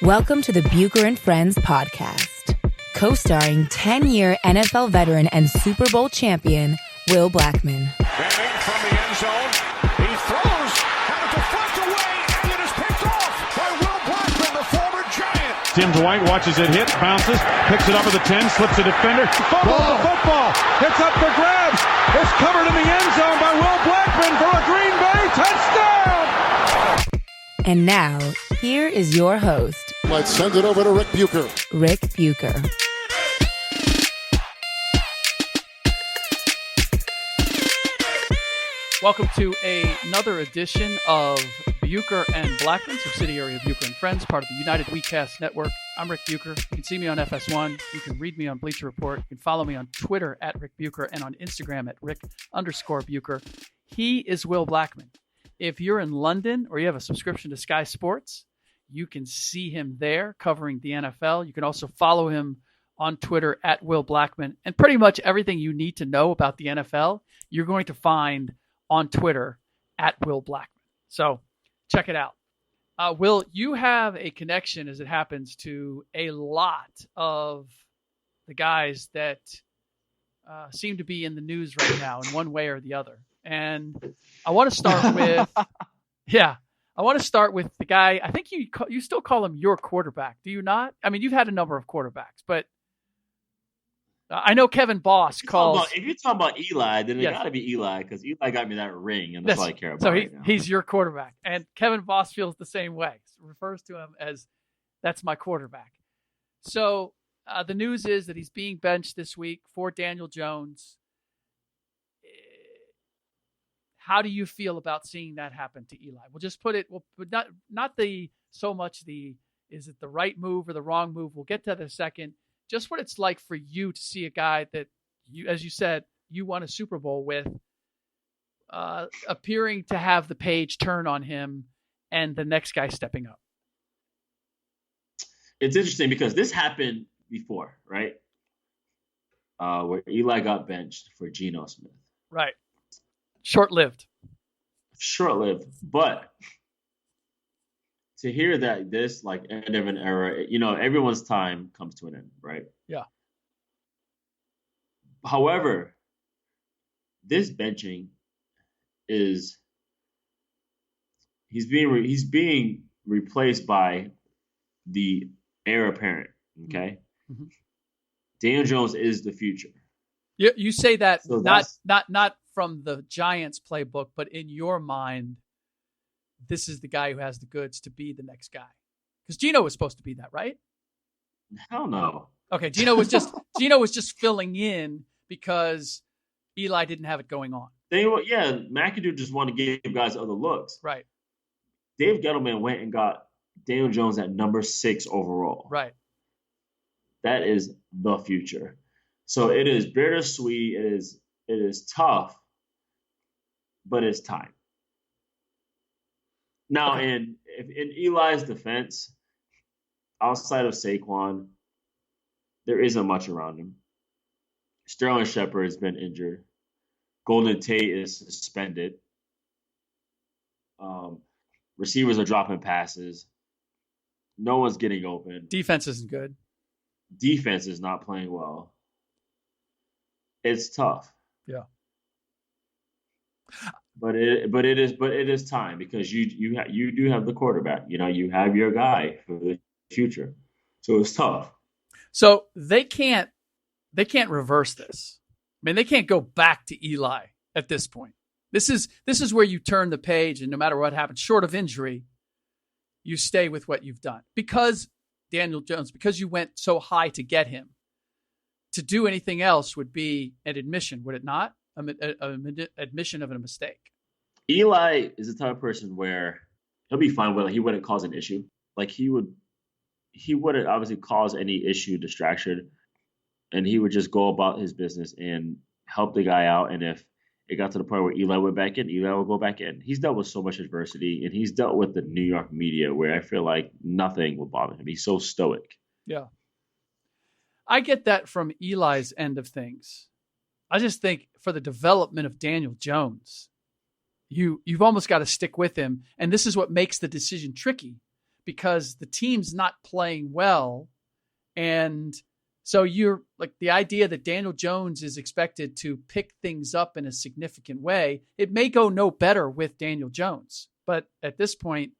Welcome to the Bucher and Friends podcast, co-starring 10-year NFL veteran and Super Bowl champion, Will Blackman. Manning from the end zone. He throws, and a deflect away, and it is picked off by Will Blackman, the former Giant. Tim Dwight watches it hit, bounces, picks it up at the 10, slips a defender, fumbles the football, it's up for grabs, it's covered in the end zone by Will Blackman for a Green Bay touchdown! And now, here is your host, Let's send it over to Rick Bucher. Rick Bucher. Welcome to another edition of Bucher and Blackman, subsidiary of Bucher and Friends, part of the United WeCast Network. I'm Rick Bucher. You can see me on FS1. You can read me on Bleacher Report. You can follow me on Twitter at Rick Bucher and on Instagram at Rick_Bucher. He is Will Blackman. If you're in London or you have a subscription to Sky Sports, you can see him there covering the NFL. You can also follow him on Twitter at Will Blackman. And pretty much everything you need to know about the NFL, you're going to find on Twitter at Will Blackman. So check it out. Will, you have a connection, as it happens, to a lot of the guys that seem to be in the news right now in one way or the other. And I want to start with, I want to start with the guy. I think you still call him your quarterback, do you not? I mean, you've had a number of quarterbacks, but I know Kevin Boss calls. If you're talking about Eli, then it Yes. got to be Eli because Eli got me that ring, and that's all I care about. So right now. he's your quarterback, and Kevin Boss feels the same way. Refers to him as that's my quarterback. So the news is that he's being benched this week for Daniel Jones. How do you feel about seeing that happen to Eli? We'll just put it. Not so much is it the right move or the wrong move? We'll get to that in a second. Just what it's like for you to see a guy that you, as you said, you won a Super Bowl with, appearing to have the page turn on him, and the next guy stepping up. It's interesting because this happened before, right? Where Eli got benched for Geno Smith. Right. Short-lived, but to hear that this end of an era, everyone's time comes to an end, right? Yeah. However, this benching he's being replaced by the heir apparent. Okay. Mm-hmm. Daniel Jones is the future. You say that So not from the Giants playbook, but in your mind, this is the guy who has the goods to be the next guy. Because Geno was supposed to be that, right? Hell no. Okay, Geno was just filling in because Eli didn't have it going on. McAdoo just wanted to give guys other looks. Right. Dave Gettleman went and got Daniel Jones at number 6 overall. Right. That is the future. So it is bittersweet. It is tough, but it's time. Now, in Eli's defense, outside of Saquon, there isn't much around him. Sterling Shepard has been injured. Golden Tate is suspended. Receivers are dropping passes. No one's getting open. Defense isn't good. Defense is not playing well. It's tough. Yeah. But it is time because you do have the quarterback. You have your guy for the future. So it's tough. So they can't reverse this. I mean, they can't go back to Eli at this point. This is where you turn the page, and no matter what happens, short of injury, you stay with what you've done. Because Daniel Jones, because you went so high to get him, to do anything else would be an admission, would it not? An admission of a mistake. Eli is the type of person where he'll be fine with it. He wouldn't cause an issue. He wouldn't obviously cause any issue, distraction, and he would just go about his business and help the guy out. And if it got to the point where Eli went back in, Eli will go back in. He's dealt with so much adversity, and he's dealt with the New York media where I feel like nothing will bother him. He's so stoic. Yeah. I get that from Eli's end of things. I just think for the development of Daniel Jones, you've almost got to stick with him. And this is what makes the decision tricky, because the team's not playing well. And so you're like, the idea that Daniel Jones is expected to pick things up in a significant way, it may go no better with Daniel Jones. But at this point,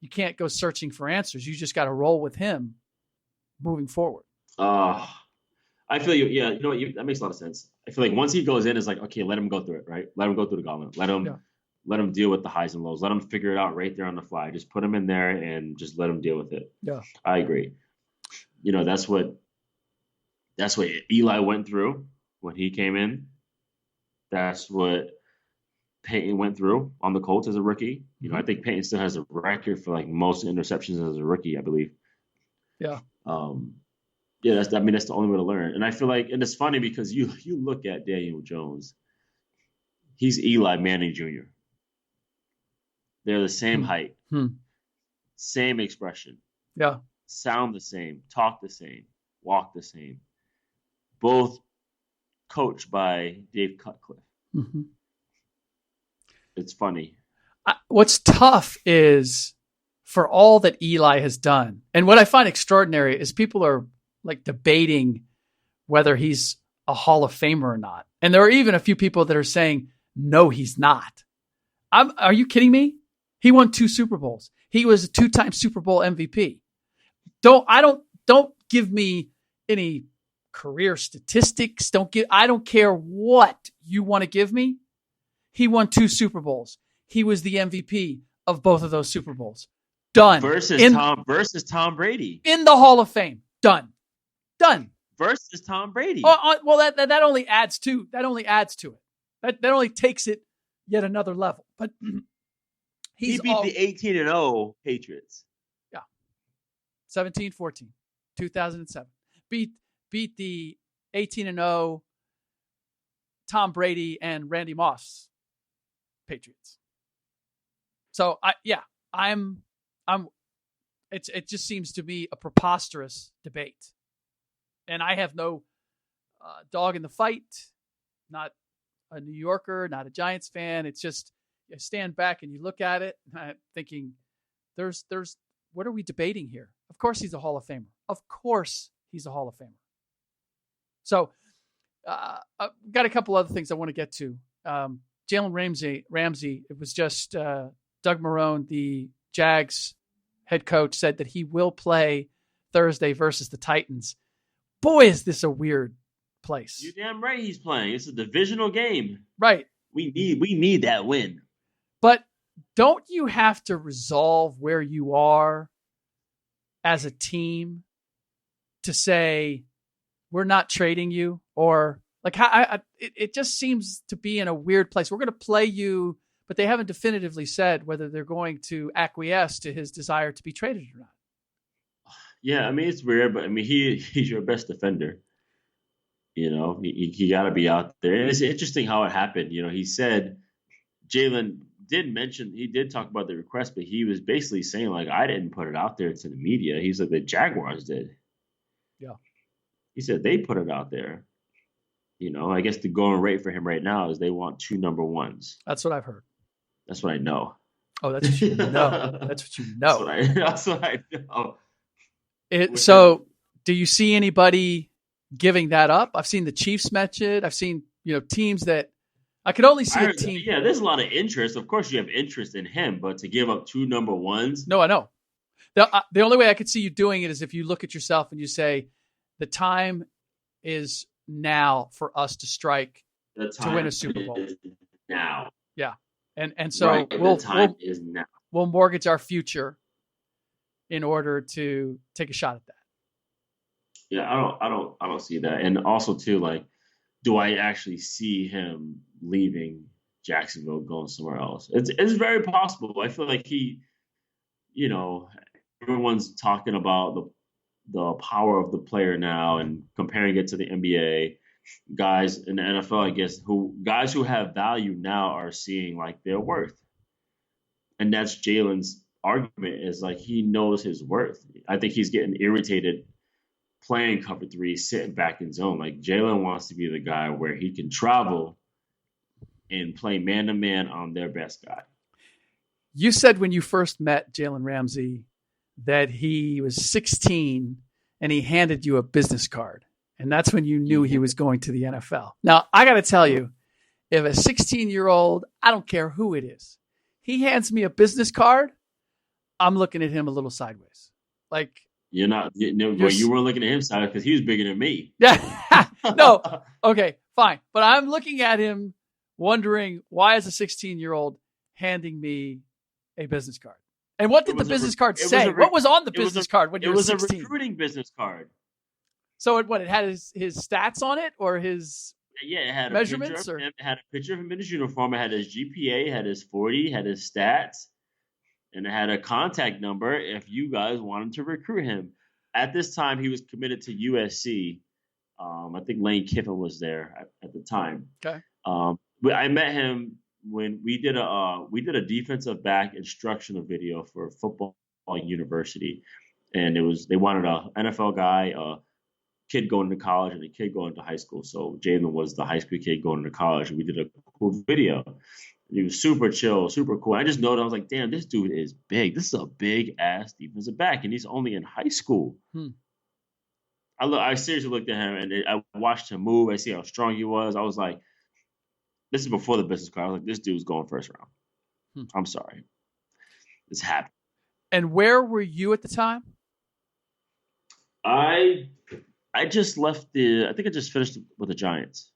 you can't go searching for answers. You just got to roll with him moving forward. I feel you. Yeah, you know what? That makes a lot of sense. I feel like once he goes in, it's like, okay, let him go through it, right? Let him go through the gauntlet. Let him deal with the highs and lows. Let him figure it out right there on the fly. Just put him in there and just let him deal with it. Yeah, I agree. You know, that's what Eli went through when he came in. That's what Peyton went through on the Colts as a rookie. You know, I think Peyton still has a record for like most interceptions as a rookie, I believe. Yeah. Yeah, that's the only way to learn. And I feel like, and it's funny because you look at Daniel Jones, he's Eli Manning Jr. They're the same height, same expression. Yeah. Sound the same, talk the same, walk the same. Both coached by Dave Cutcliffe. Mm-hmm. It's funny. What's tough is for all that Eli has done, and what I find extraordinary is people are like debating whether he's a Hall of Famer or not. And there are even a few people that are saying, no, he's not. Are you kidding me? He won 2 Super Bowls. He was a 2-time Super Bowl MVP. Don't give me any career statistics. I don't care what you want to give me. He won 2 Super Bowls. He was the MVP of both of those Super Bowls. Done. Versus Tom Brady. In the Hall of Fame. Done. Versus Tom Brady. Well, that only adds to it. That only takes it yet another level. But he beat the 18-0 Patriots. Yeah. 17-14, 2007. Beat the 18-0 Tom Brady and Randy Moss Patriots. So it just seems to be a preposterous debate. And I have no dog in the fight, not a New Yorker, not a Giants fan. It's just, you stand back and you look at it thinking, what are we debating here? Of course he's a Hall of Famer. Of course he's a Hall of Famer. So I've got a couple other things I want to get to. Jalen Ramsey, it was just Doug Marrone, the Jags head coach, said that he will play Thursday versus the Titans. Boy, is this a weird place. You're damn right he's playing. It's a divisional game. Right. We need that win. But don't you have to resolve where you are as a team to say, we're not trading you? Or like, it just seems to be in a weird place. We're going to play you, but they haven't definitively said whether they're going to acquiesce to his desire to be traded or not. Yeah, I mean, it's weird, but I mean, he's your best defender. You know, he got to be out there. And it's interesting how it happened. You know, he said, Jalen did talk about the request, but he was basically saying, like, I didn't put it out there to the media. He's like, the Jaguars did. Yeah. He said they put it out there. You know, I guess the going rate for him right now is they want 2 number 1s. That's what I've heard. That's what I know. Oh, that's what you know. That's what you know. That's what I know. So do you see anybody giving that up? I've seen the Chiefs mention it. I've seen, teams that I could only see a team. Yeah, there's a lot of interest. Of course you have interest in him, but to give up 2 number 1s. No, I know. The only way I could see you doing it is if you look at yourself and you say, the time is now for us to strike to win a Super Bowl. Now. Yeah. And so right, the time is now. We'll mortgage our future in order to take a shot at that. Yeah, I don't see that. And also too, like, do I actually see him leaving Jacksonville, going somewhere else? It's very possible. I feel like everyone's talking about the power of the player now and comparing it to the NBA. Guys in the NFL, I guess, guys who have value now are seeing like their worth. And that's Jalen's argument, is like he knows his worth. I think he's getting irritated playing cover 3, sitting back in zone. Like, Jalen wants to be the guy where he can travel and play man-to-man on their best guy. You said when you first met Jalen Ramsey that he was 16 and he handed you a business card. And that's when you knew he was going to the NFL. Now, I got to tell you, if a 16-year-old, I don't care who it is, he hands me a business card, I'm looking at him a little sideways. Like, you weren't looking at him sideways because he was bigger than me. Yeah. No. Okay, fine. But I'm looking at him wondering, why is a 16-year-old handing me a business card? And what did the business card say? What was on the business card when you were 16? It was a recruiting business card. So it had his stats on it or his it had measurements? It had a picture of him in his uniform. It had his GPA, had his 40, had his stats, and it had a contact number if you guys wanted to recruit him. At this time, he was committed to USC. I think Lane Kiffin was there at the time. Okay. But I met him when we did a defensive back instructional video for Football University, and they wanted a NFL guy, a kid going to college, and a kid going to high school. So Jalen was the high school kid going to college, and we did a cool video. He was super chill, super cool. I just noticed, I was like, damn, this dude is big. This is a big ass defensive back, and he's only in high school. I seriously looked at him, and I watched him move. I see how strong he was. I was like, this is before the business card. I was like, this dude's going first round. I'm sorry. It's happened. And where were you at the time? I just left I think I just finished with the Giants.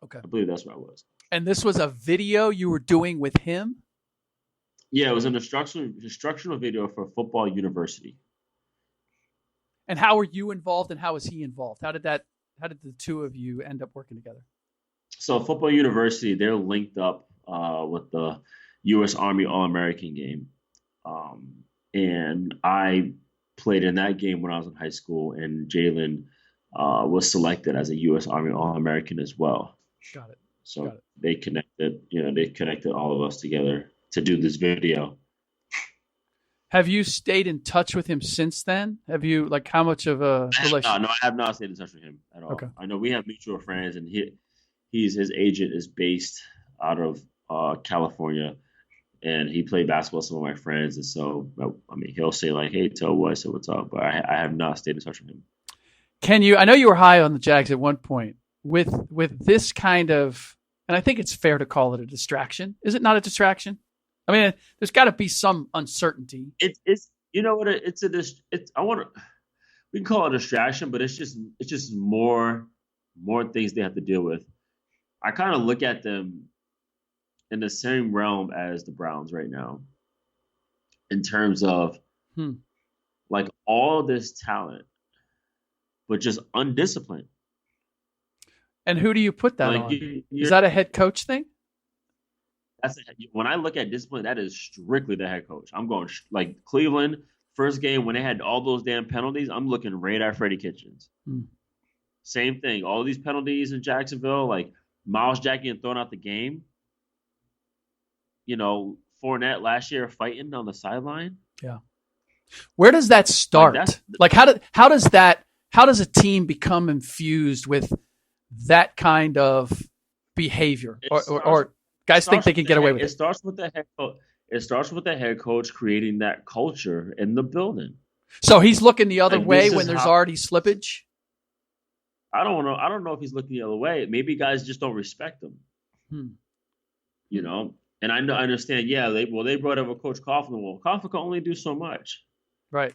Okay. I believe that's where I was. And this was a video you were doing with him? Yeah, it was an instructional video for Football University. And how were you involved and how was he involved? How did the two of you end up working together? So Football University, they're linked up with the U.S. Army All-American game. And I played in that game when I was in high school, and Jalen was selected as a U.S. Army All-American as well. Got it. So they connected all of us together to do this video. Have you stayed in touch with him since then? Have you, how much of a relationship? No, I have not stayed in touch with him at all. Okay. I know we have mutual friends, and his agent is based out of California, and he played basketball with some of my friends, and so he'll say like, "Hey, Toe," I said, "What's up?" But I have not stayed in touch with him. I know you were high on the Jags at one point with this kind of, and I think it's fair to call it a distraction. Is it not a distraction? I mean, there's got to be some uncertainty. It's you know what we can call it a distraction, but it's just more things they have to deal with. I kind of look at them in the same realm as the Browns right now, in terms of like all this talent, but just undisciplined. And who do you put that on? Is that a head coach thing? When I look at discipline, that is strictly the head coach. I'm going like Cleveland, first game when they had all those damn penalties, I'm looking right at Freddie Kitchens. Same thing. All these penalties in Jacksonville, like Miles Jack getting thrown out the game. Fournette last year fighting on the sideline. Yeah. Where does that start? How does a team become infused with that kind of behavior? Or guys think they can get away with it? It starts with the head coach. It starts with the head coach creating that culture in the building. So he's looking the other way when there's already slippage? I don't know. I don't know if he's looking the other way. Maybe guys just don't respect him. And I understand. Yeah, they brought over Coach Coughlin. Well, Coughlin can only do so much. Right.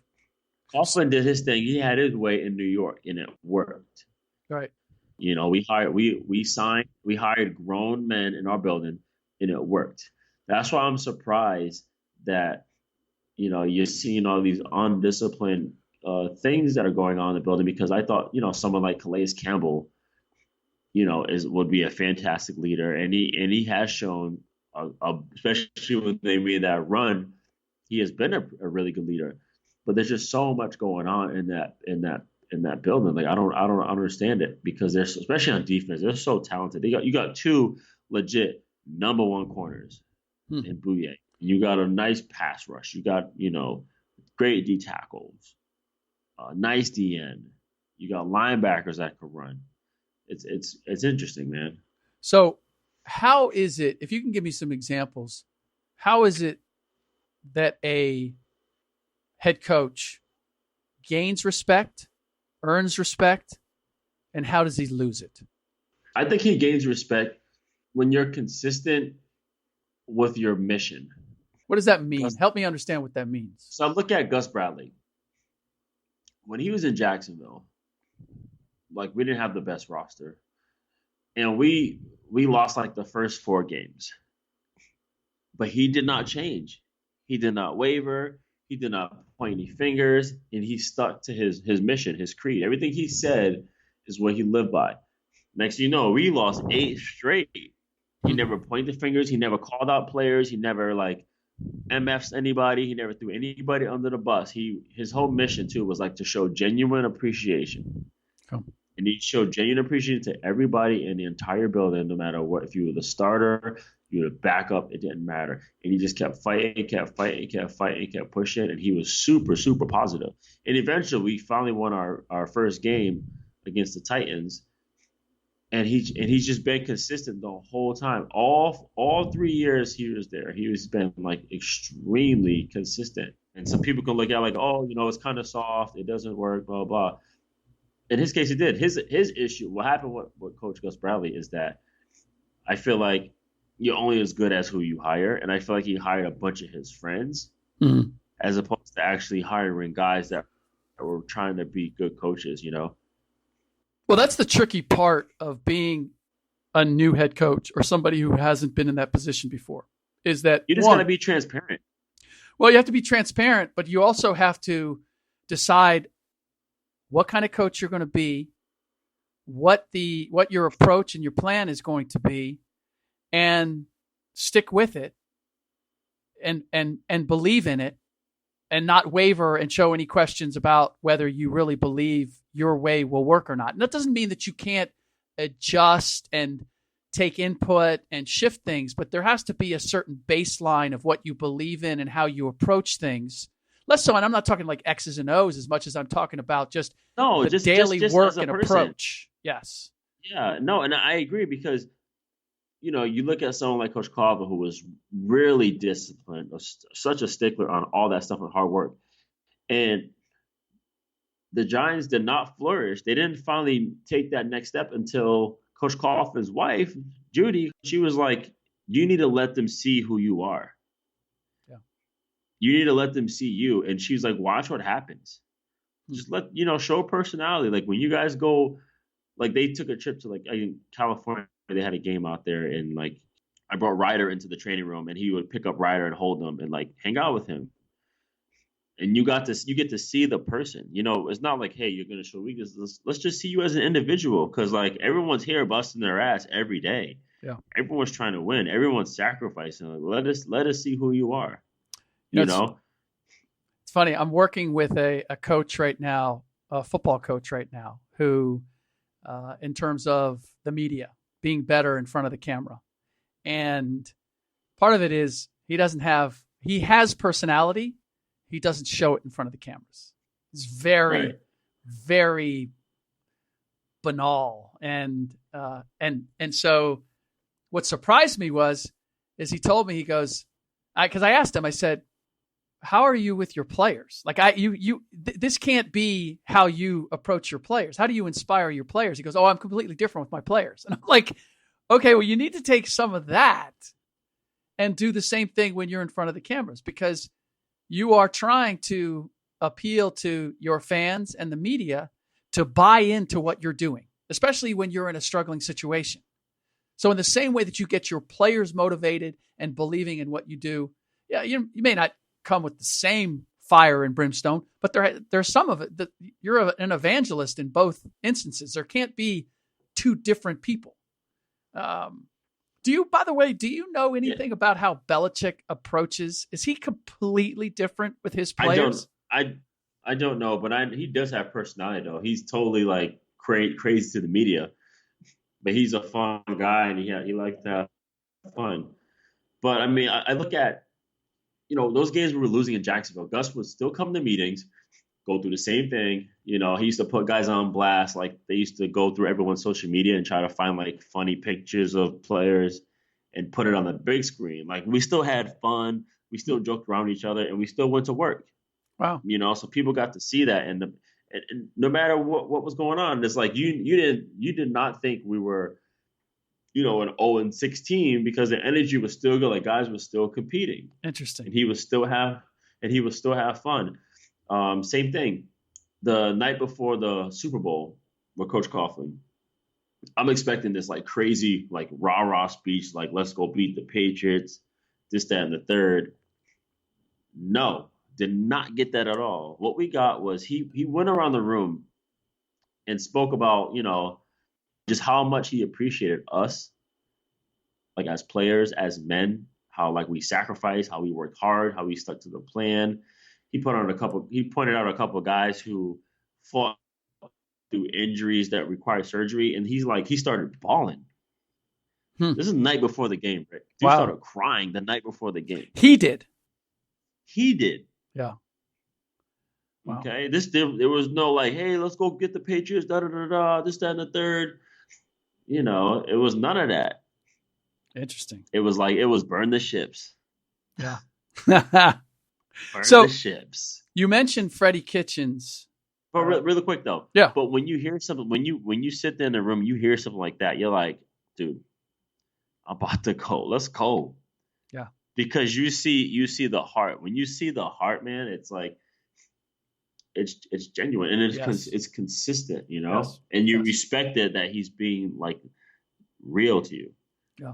Coughlin did his thing. He had his way in New York, and it worked. Right. We hired grown men in our building, and it worked. That's why I'm surprised that you're seeing all these undisciplined things that are going on in the building, because I thought someone like Calais Campbell would be a fantastic leader, and he has shown, especially when they made that run, he has been a really good leader. But there's just so much going on in that building. Like I don't understand it, because there's, especially on defense, they're so talented. You got two legit number one corners in Bucher. You got a nice pass rush. You got great D tackles, nice DN. You got linebackers that can run. It's interesting, man. So how is it, if you can give me some examples, how is it that a head coach gains respect, earns respect, and how does he lose it? I think he gains respect when you're consistent with your mission. What does that mean? Help me understand what that means. So look at Gus Bradley. When he was in Jacksonville, like, we didn't have the best roster. And we lost like the first 4 games. But he did not change. He did not waver. He did not point any fingers. And he stuck to his mission, his creed. Everything he said is what he lived by. Next thing you know, we lost 8 straight. He never pointed fingers. He never called out players. He never like MFs anybody. He never threw anybody under the bus. His whole mission too was like to show genuine appreciation. Oh. And he showed genuine appreciation to everybody in the entire building, no matter what. If you were the starter, you were the backup, it didn't matter. And he just kept fighting, kept pushing, and he was super, super positive. And eventually we finally won our first game against the Titans. And he's just been consistent the whole time. All 3 years he was there, he's been like extremely consistent. And some people can look at like, oh, it's kind of soft, it doesn't work, blah blah. In his case, it did. His issue, what happened with Coach Gus Bradley is that I feel like you're only as good as who you hire, and I feel like he hired a bunch of his friends as opposed to actually hiring guys that were trying to be good coaches. Well, that's the tricky part of being a new head coach or somebody who hasn't been in that position before, is that you just got to be transparent. Well, you have to be transparent, but you also have to decide what kind of coach you're going to be, what your approach and your plan is going to be, and stick with it and believe in it and not waver and show any questions about whether you really believe your way will work or not. And that doesn't mean that you can't adjust and take input and shift things, but there has to be a certain baseline of what you believe in and how you approach things. Less so, and I'm not talking like X's and O's as much as I'm talking about just daily work and approach. Yes. Yeah, no, and I agree because, you look at someone like Coach Carver, who was really disciplined, such a stickler on all that stuff and hard work. And the Giants did not flourish. They didn't finally take that next step until Coach Kaufman's wife, Judy, she was like, you need to let them see who you are. Yeah. You need to let them see you. And she's like, watch what happens. Just show personality. Like when you guys go, like they took a trip to California, they had a game out there, and like I brought Ryder into the training room, and he would pick up Ryder and hold him and like hang out with him. And you get to see the person. It's not like, hey, you're gonna show weakness. Let's just see you as an individual, because like everyone's here busting their ass every day. Yeah, everyone's trying to win. Everyone's sacrificing. Like, let us see who you are. It's funny. I'm working with a coach right now, a football coach right now, who, in terms of the media, being better in front of the camera. And part of it is he has personality. He doesn't show it in front of the cameras. It's very, very banal. And so what surprised me is he told me, he goes, because I asked him, I said, how are you with your players? Like this can't be how you approach your players. How do you inspire your players? He goes, oh, I'm completely different with my players. And I'm like, okay, well, you need to take some of that and do the same thing when you're in front of the cameras, because you are trying to appeal to your fans and the media to buy into what you're doing, especially when you're in a struggling situation. So in the same way that you get your players motivated and believing in what you do, yeah, you may not come with the same fire and brimstone, but there's some of it that you're an evangelist in both instances. There can't be two different people. By the way, do you know anything about how Belichick approaches? Is he completely different with his players? I don't know, but he does have personality though. He's totally like crazy to the media, but he's a fun guy and he likes to have fun. But I mean, I look at, those games we were losing in Jacksonville, Gus would still come to meetings, go through the same thing. He used to put guys on blast. Like they used to go through everyone's social media and try to find like funny pictures of players and put it on the big screen. Like we still had fun. We still joked around each other, and we still went to work. Wow. So people got to see that, and no matter what was going on, it's like you did not think we were, an 0-6 team, because the energy was still good. Like, guys were still competing. Interesting. And he would still have fun. Same thing. The night before the Super Bowl with Coach Coughlin, I'm expecting this like crazy, like rah-rah speech, like let's go beat the Patriots, this, that, and the third. No, did not get that at all. What we got was he went around the room and spoke about, just how much he appreciated us, like as players, as men, how like we sacrificed, how we worked hard, how we stuck to the plan. He pointed out a couple of guys who fought through injuries that required surgery, and he started bawling. This is the night before the game, Rick. He started crying the night before the game. He did. Yeah. Wow. Okay. There was no like, hey, let's go get the Patriots, da da da da, this, that, and the third. It was none of that. Interesting. It was like, it was burn the ships. Yeah. Burn the ships. You mentioned Freddie Kitchens. But really quick though. Yeah. But when you hear something, when you sit there in the room, you hear something like that, you're like, dude, I'm about to go. Let's go. Yeah. Because you see the heart. When you see the heart, man, it's like it's genuine, and it's consistent, Yes. and you respect it that he's being like real to you. Yeah.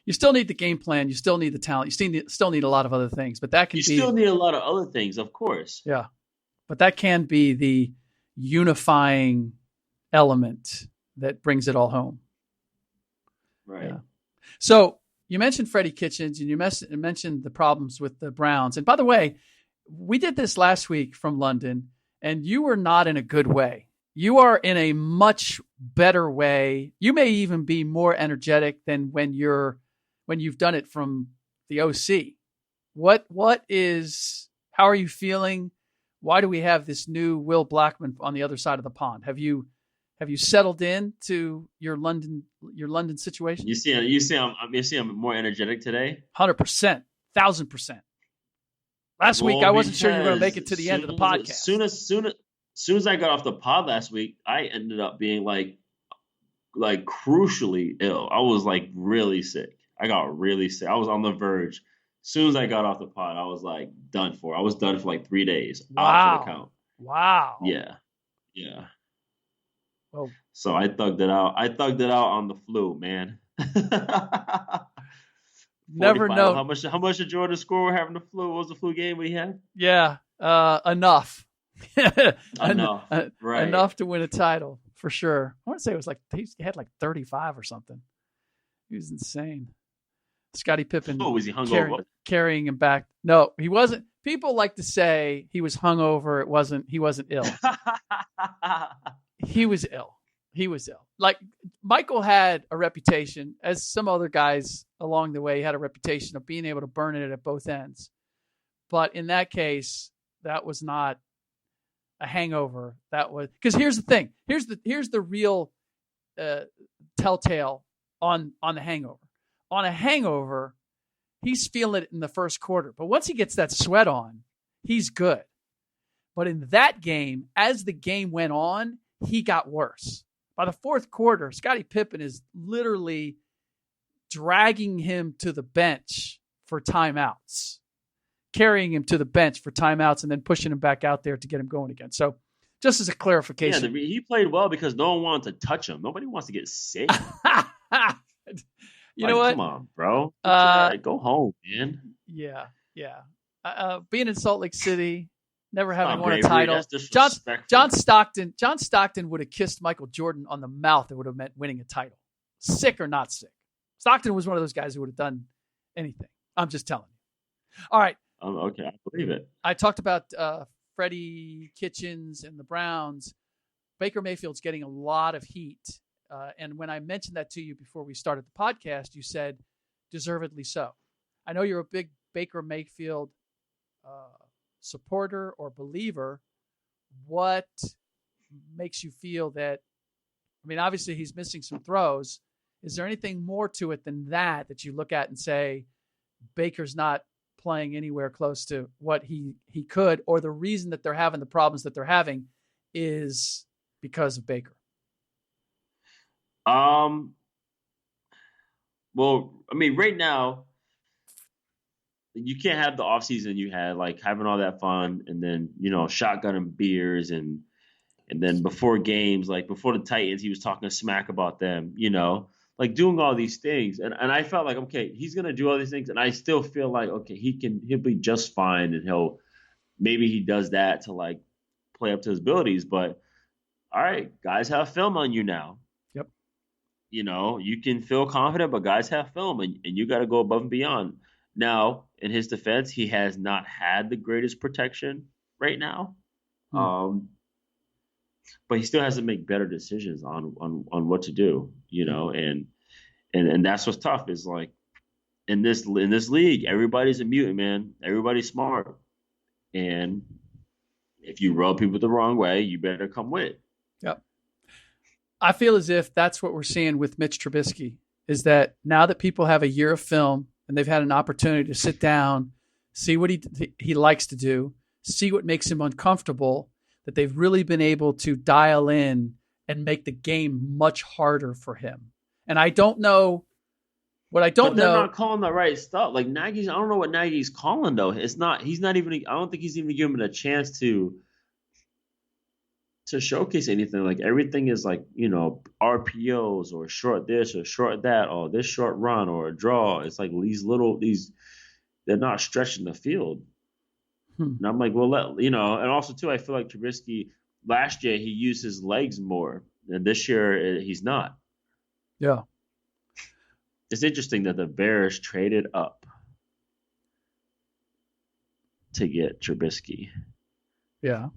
You still need the game plan. You still need the talent. You still need a lot of other things, but that can You still need a lot of other things, of course. Yeah. But that can be the unifying element that brings it all home. Right. Yeah. So you mentioned Freddie Kitchens, and you mentioned the problems with the Browns. And by the way, we did this last week from London, and you were not in a good way. You are in a much better way. You may even be more energetic than when you've done it from the OC. How are you feeling? Why do we have this new Will Blackman on the other side of the pond? Have you settled in to your London situation? You see I'm more energetic today. 100%, 1,000%. Last week I wasn't sure you were going to make it to the end of the podcast. Soon as I got off the pod last week, I ended up being like crucially ill. I was like really sick. I got really sick. I was on the verge. As soon as I got off the pod, I was like done for. I was done for like 3 days. Wow. Out for the count. Wow. Yeah. Well, so I thugged it out. On the flu, man. Never know how much did Jordan score having the flu? What was the flu game we had? Yeah, enough. Enough, right? Enough to win a title for sure. I want to say it was like he had like 35 or something. He was insane. Scottie Pippen. Oh, was he hungover? Carrying him back. No, he wasn't. People like to say he was hungover. He wasn't ill. He was ill. Like Michael had a reputation, as some other guys along the way had a reputation of being able to burn it at both ends. But in that case, that was not a hangover. That was because here's the thing. Here's the real telltale on the hangover. On a hangover, he's feeling it in the first quarter. But once he gets that sweat on, he's good. But in that game, as the game went on, he got worse. By the fourth quarter, Scottie Pippen is literally dragging him to the bench for timeouts, carrying him to the bench for timeouts, and then pushing him back out there to get him going again. So just as a clarification. Yeah, he played well because no one wanted to touch him. Nobody wants to get sick. You know what? Come on, bro. Go home, man. Yeah. Being in Salt Lake City, never having won a bravery, title. John Stockton would have kissed Michael Jordan on the mouth. It would have meant winning a title. Sick or not sick. Stockton was one of those guys who would have done anything. I'm just telling you. All right. Okay, I believe it. I talked about Freddie Kitchens and the Browns. Baker Mayfield's getting a lot of heat. And when I mentioned that to you before we started the podcast, you said, deservedly so. I know you're a big Baker Mayfield supporter or believer. What makes you feel that, obviously he's missing some throws. Is there anything more to it than that you look at and say, Baker's not playing anywhere close to what he could, or the reason that they're having the problems that they're having is because of Baker? Well, I mean, right now, you can't have the offseason you had, like having all that fun and then, shotgunning beers and then before games, like before the Titans, he was talking smack about them, like doing all these things. And I felt like, okay, he's going to do all these things. And I still feel like, okay, he'll be just fine. And maybe he does that to like play up to his abilities. But all right, guys have film on you now. Yep. You can feel confident, but guys have film and you got to go above and beyond. Now, in his defense, he has not had the greatest protection right now. But he still has to make better decisions on what to do, and that's what's tough is like in this league, everybody's a mutant, man. Everybody's smart. And if you rub people the wrong way, you better come with. Yep. I feel as if that's what we're seeing with Mitch Trubisky is that now that people have a year of film and they've had an opportunity to sit down, see what he likes to do, see what makes him uncomfortable, that they've really been able to dial in and make the game much harder for him. And I don't know what I don't know. They're not calling the right stuff. Like Nagy's, I don't know what Nagy's calling though. He's not even, I don't think he's even giving him a chance to showcase anything. Like everything is like, RPOs or short this or short that, or this short run or a draw. It's like they're not stretching the field. And I'm like, well, and also too, I feel like Trubisky last year he used his legs more, and this year he's not. Yeah, it's interesting that the Bears traded up to get Trubisky. Yeah,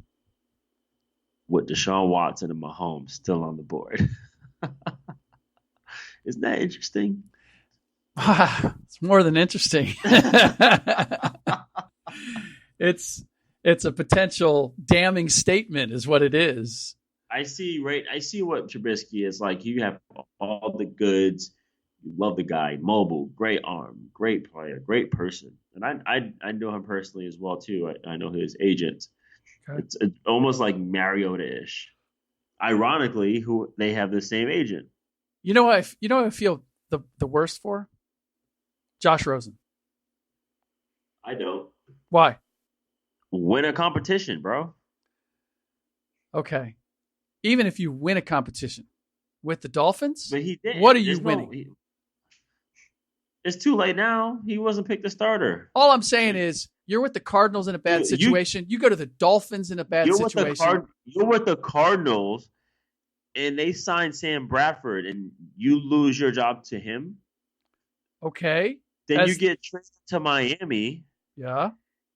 with Deshaun Watson and Mahomes still on the board. Isn't that interesting? It's more than interesting. It's a potential damning statement is what it is. I see what Trubisky is like. You have all the goods. You love the guy, mobile, great arm, great player, great person. And I know him personally as well too. I know his agent. Okay. It's almost like Mariota-ish. Ironically, who they have the same agent. You know what I feel the worst for? Josh Rosen. I don't. Why? Win a competition, bro. Okay. Even if you win a competition with the Dolphins, but he did. What are you winning? It's too late now. He wasn't picked the starter. All I'm saying is you're with the Cardinals in a bad situation. You go to the Dolphins in a bad situation. You're with the Cardinals, and they signed Sam Bradford, and you lose your job to him. Okay. Then you get traded to Miami. Yeah.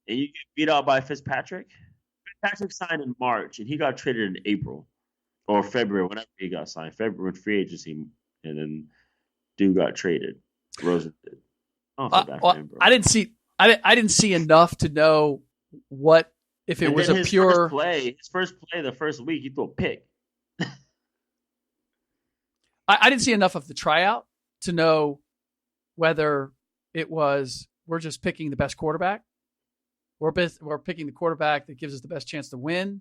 And you get beat out by Fitzpatrick. Fitzpatrick signed in March, and he got traded in April or February, whenever he got signed. February free agency, and then dude got traded. Rosen did. I didn't see enough to know what if it was a pure play. His first play, the first week, he threw a pick. I didn't see enough of the tryout to know whether it was we're just picking the best quarterback. We're picking the quarterback that gives us the best chance to win,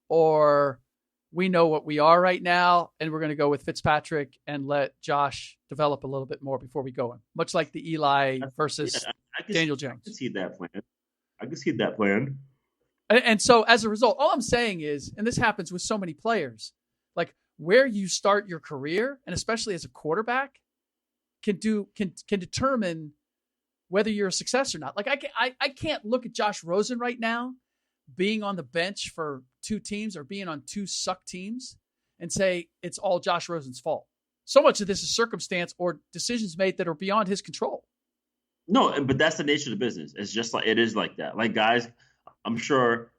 or we know what we are right now, and we're going to go with Fitzpatrick and let Josh develop a little bit more before we go in. Much like the Eli versus Daniel Jones. I can see that plan. And so as a result, all I'm saying is, and this happens with so many players, like where you start your career, and especially as a quarterback, can determine whether you're a success or not. Like I can't look at Josh Rosen right now being on the bench for two teams or being on two suck teams and say it's all Josh Rosen's fault. So much of this is circumstance or decisions made that are beyond his control. No, but that's the nature of the business. It's just like, it is like that. Like guys, I'm sure,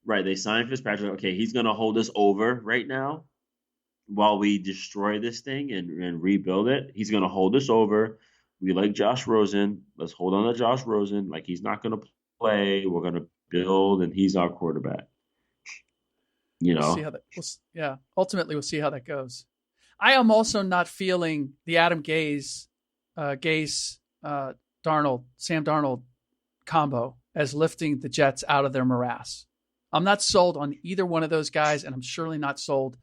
right, they signed Fitzpatrick. Okay, he's going to hold us over right now while we destroy this thing and rebuild it. He's going to hold us over. We like Josh Rosen. Let's hold on to Josh Rosen. Like, he's not going to play. We're going to build, and he's our quarterback. We'll see how that, ultimately we'll see how that goes. I am also not feeling the Adam Gase, Sam Darnold combo as lifting the Jets out of their morass. I'm not sold on either one of those guys, and I'm surely not sold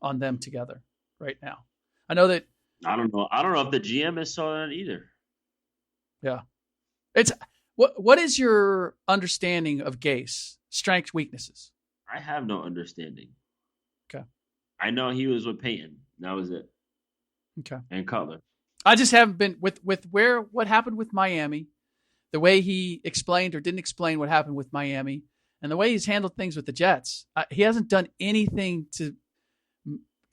on them together right now. I know that. I don't know if the GM is sold on it either. Yeah. It's what is your understanding of Gase? Strengths, weaknesses? I have no understanding. Okay. I know he was with Peyton. That was it. Okay. And Cutler. I just haven't been with what happened with Miami, the way he explained or didn't explain what happened with Miami, and the way he's handled things with the Jets. He hasn't done anything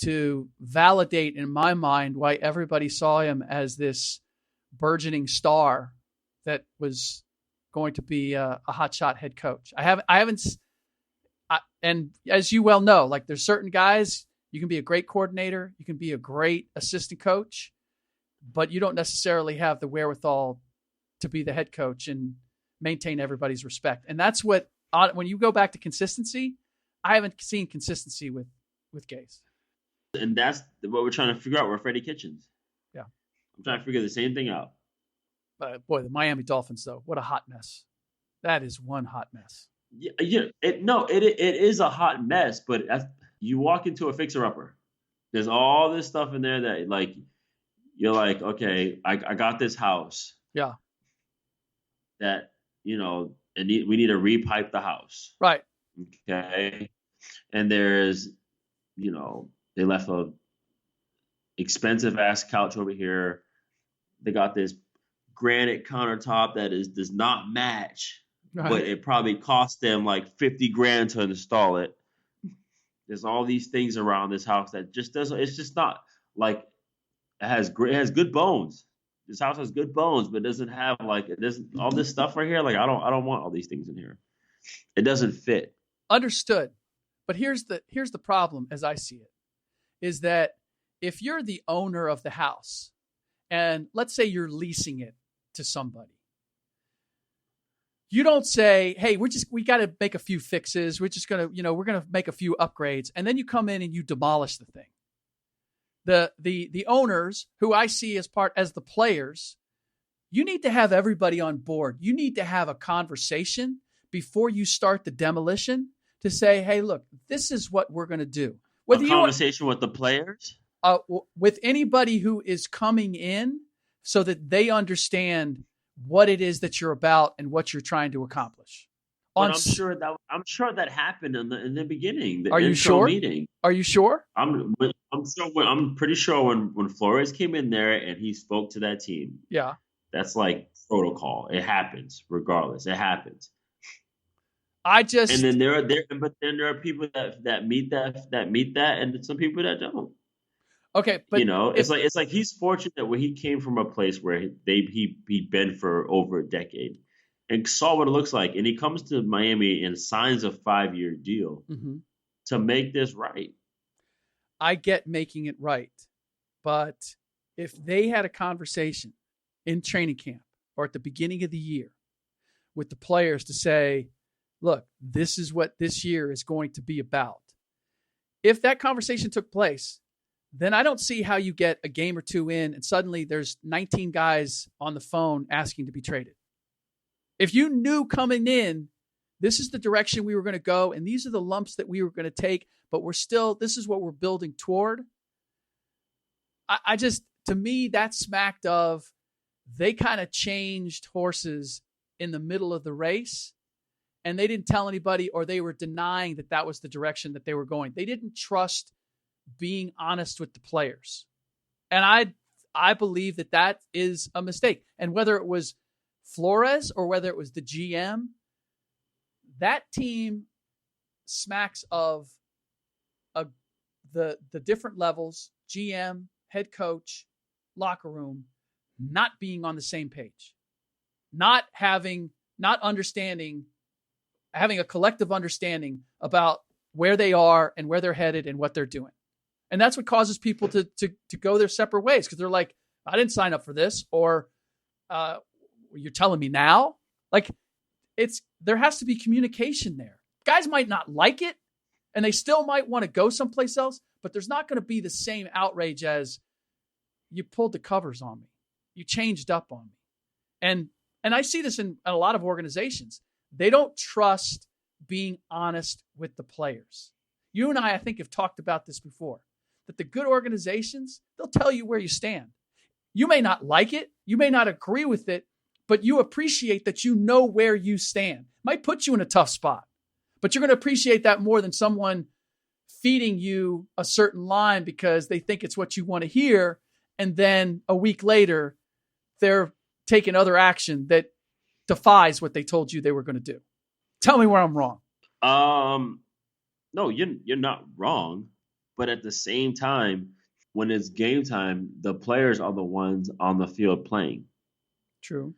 to validate in my mind why everybody saw him as this burgeoning star that was going to be a hotshot head coach. I haven't, and as you well know, like there's certain guys, you can be a great coordinator, you can be a great assistant coach, but you don't necessarily have the wherewithal to be the head coach and maintain everybody's respect. And that's what, when you go back to consistency, I haven't seen consistency with Gase. And that's what we're trying to figure out with Freddie Kitchens. Yeah. I'm trying to figure the same thing out. Boy, the Miami Dolphins, though, what a hot mess. That is one hot mess. Yeah, it is a hot mess, but you walk into a fixer-upper. There's all this stuff in there that, like, you're like, okay, I got this house. Yeah. That, we need to repipe the house. Right. Okay. And there's, they left a expensive-ass couch over here. They got this granite countertop that does not match, right, but it probably cost them like $50,000 to install it. There's all these things around this house that just doesn't. It's just not like it has good bones. This house has good bones, but it doesn't have all this stuff right here. Like I don't want all these things in here. It doesn't fit. Understood. But here's the problem as I see it, is that if you're the owner of the house and let's say you're leasing it to somebody, you don't say, hey, we got to make a few fixes. We're just going to, we're going to make a few upgrades. And then you come in and you demolish the thing. The owners, who I see as the players, you need to have everybody on board. You need to have a conversation before you start the demolition to say, hey, look, this is what we're going to do. With the players? With anybody who is coming in so that they understand what it is that you're about and what you're trying to accomplish. I'm sure that happened in the beginning. Are you sure? Meeting. Are you sure? I'm pretty sure when Flores came in there and he spoke to that team. Yeah. That's like protocol. It happens regardless. It happens. And then there are people that meet that and some people that don't. Okay, but it's like he's fortunate where he came from a place where he'd been for over a decade and saw what it looks like, and he comes to Miami and signs a 5-year deal to make this right. I get making it right, but if they had a conversation in training camp or at the beginning of the year with the players to say, look, this is what this year is going to be about. If that conversation took place, then I don't see how you get a game or two in and suddenly there's 19 guys on the phone asking to be traded. If you knew coming in, this is the direction we were going to go and these are the lumps that we were going to take, but this is what we're building toward. To me, that smacked of they kind of changed horses in the middle of the race. And they didn't tell anybody, or they were denying that was the direction that they were going. They didn't trust being honest with the players. And I believe that is a mistake. And whether it was Flores or whether it was the GM, that team smacks of the different levels, GM, head coach, locker room, not being on the same page, having a collective understanding about where they are and where they're headed and what they're doing. And that's what causes people to go their separate ways because they're like, I didn't sign up for this, or you're telling me now? Like, there has to be communication there. Guys might not like it, and they still might want to go someplace else, but there's not going to be the same outrage as you pulled the covers on me. You changed up on me. And And I see this in a lot of organizations. They don't trust being honest with the players. You and I think, have talked about this before, that the good organizations, they'll tell you where you stand. You may not like it. You may not agree with it, but you appreciate that you know where you stand. Might put you in a tough spot, but you're going to appreciate that more than someone feeding you a certain line because they think it's what you want to hear. And then a week later, they're taking other action that defies what they told you they were going to do. Tell me where I'm wrong. No, you're not wrong. But at the same time, when it's game time, the players are the ones on the field playing. True.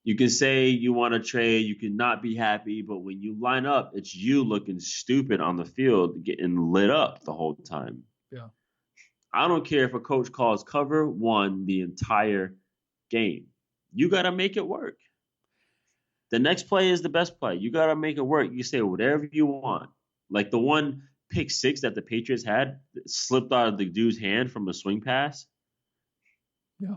You can say you want to trade, you can not be happy, but when you line up, it's you looking stupid on the field, getting lit up the whole time. Yeah. I don't care if a coach calls cover one the entire game. You got to make it work. The next play is the best play. You got to make it work. You say whatever you want. Like the one pick six that the Patriots had slipped out of the dude's hand from a swing pass. Yeah.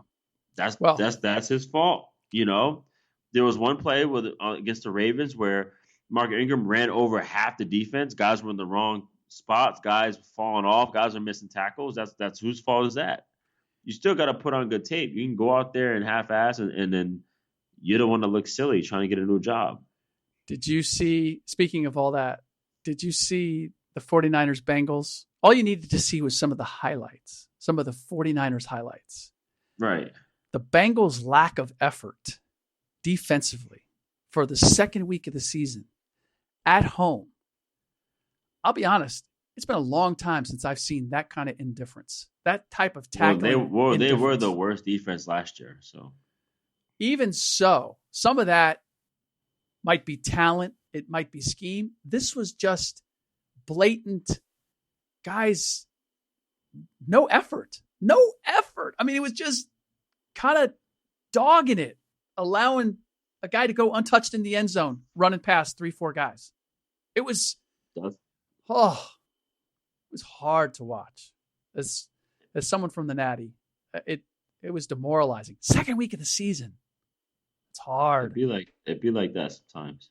That's his fault. You know, there was one play against the Ravens where Mark Ingram ran over half the defense. Guys were in the wrong spots. Guys falling off. Guys are missing tackles. That's whose fault is that? You still got to put on good tape. You can go out there and half-ass, and then you don't want to look silly trying to get a new job. Did you see, speaking of all that, did you see the 49ers Bengals? All you needed to see was some of the highlights, some of the 49ers highlights. Right. The Bengals' lack of effort defensively for the second week of the season at home. I'll be honest, it's been a long time since I've seen that kind of indifference, that type of tackling. They were the worst defense last year. So even so, some of that might be talent. It might be scheme. This was just blatant, guys, no effort. No effort. I mean, it was just kind of dogging it, allowing a guy to go untouched in the end zone, running past 3-4 guys. It was, it was hard to watch. As someone from the Natty, it was demoralizing. Second week of the season. It's hard. It'd be like that sometimes.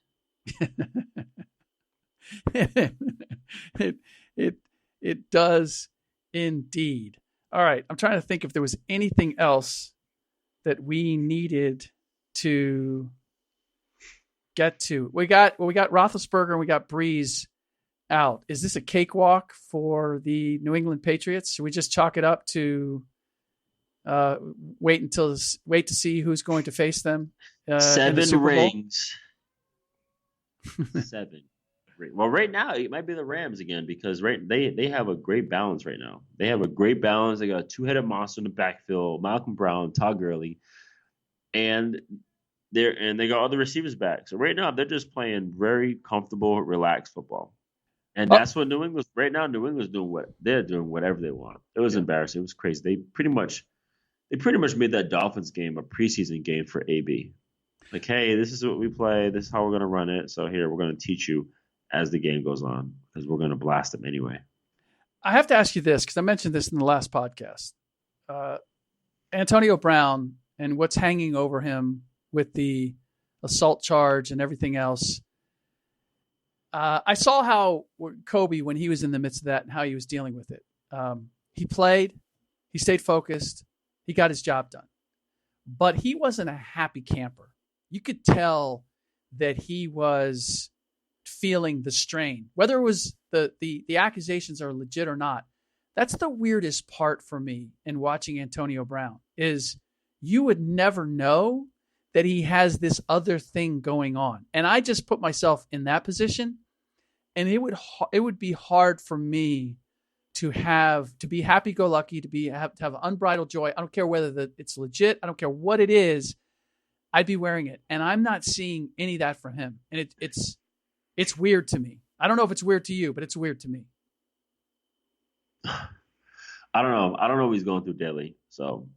It does indeed. All right, I'm trying to think if there was anything else that we needed to get to. We got Roethlisberger and we got Breeze out. Is this a cakewalk for the New England Patriots? Should we just chalk it up to wait to see who's going to face them? 7 rings. 7. Well, right now it might be the Rams again because they have a great balance right now. They have a great balance. They got a 2-headed monster in the backfield: Malcolm Brown, Todd Gurley, and they got all the receivers back. So right now they're just playing very comfortable, relaxed football, and that's what New England right now. New England's doing whatever they want. It was embarrassing. It was crazy. They pretty much made that Dolphins game a preseason game for AB. Like, hey, this is what we play. This is how we're going to run it. So here, we're going to teach you as the game goes on because we're going to blast them anyway. I have to ask you this because I mentioned this in the last podcast. Antonio Brown and what's hanging over him with the assault charge and everything else. I saw how Kobe, when he was in the midst of that and how he was dealing with it. He played. He stayed focused. He got his job done. But he wasn't a happy camper. You could tell that he was feeling the strain, whether it was the accusations are legit or not. That's the weirdest part for me in watching Antonio Brown is you would never know that he has this other thing going on. And I just put myself in that position, and it would be hard for me to be happy-go-lucky, to have unbridled joy. I don't care whether it's legit. I don't care what it is. I'd be wearing it, and I'm not seeing any of that from him. And it's weird to me. I don't know if it's weird to you, but it's weird to me. I don't know. I don't know what he's going through daily. So,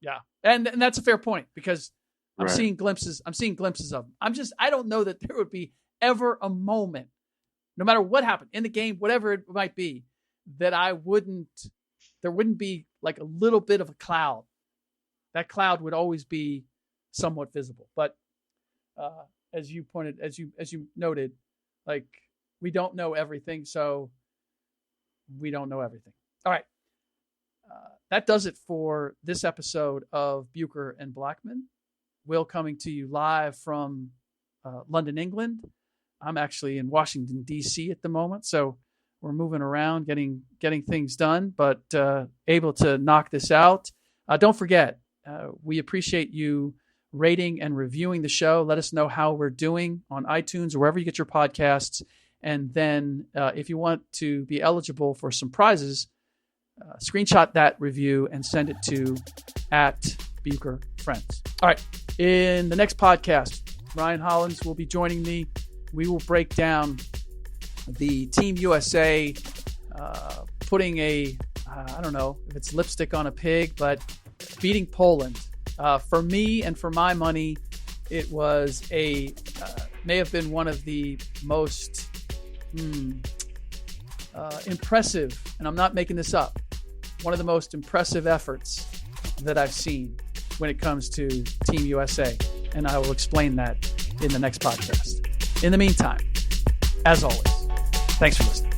yeah, and that's a fair point because I'm Right. seeing glimpses. I'm seeing glimpses of him. I don't know that there would be ever a moment, no matter what happened in the game, whatever it might be, that there wouldn't be like a little bit of a cloud. That cloud would always be somewhat visible. But as you noted, like, we don't know everything, so we don't know everything. All right. That does it for this episode of Bucher and Blackman. Will coming to you live from London, England. I'm actually in Washington, D.C. at the moment, so we're moving around, getting things done, but able to knock this out. Don't forget, we appreciate you rating and reviewing the show. Let us know how we're doing on iTunes or wherever you get your podcasts. And then if you want to be eligible for some prizes, screenshot that review and send it to @BucherFriends. All right. In the next podcast, Ryan Hollins will be joining me. We will break down the Team USA putting I don't know if it's lipstick on a pig, but beating Poland. For me and for my money, it was may have been one of the most impressive, and I'm not making this up, one of the most impressive efforts that I've seen when it comes to Team USA. And I will explain that in the next podcast. In the meantime, as always, thanks for listening.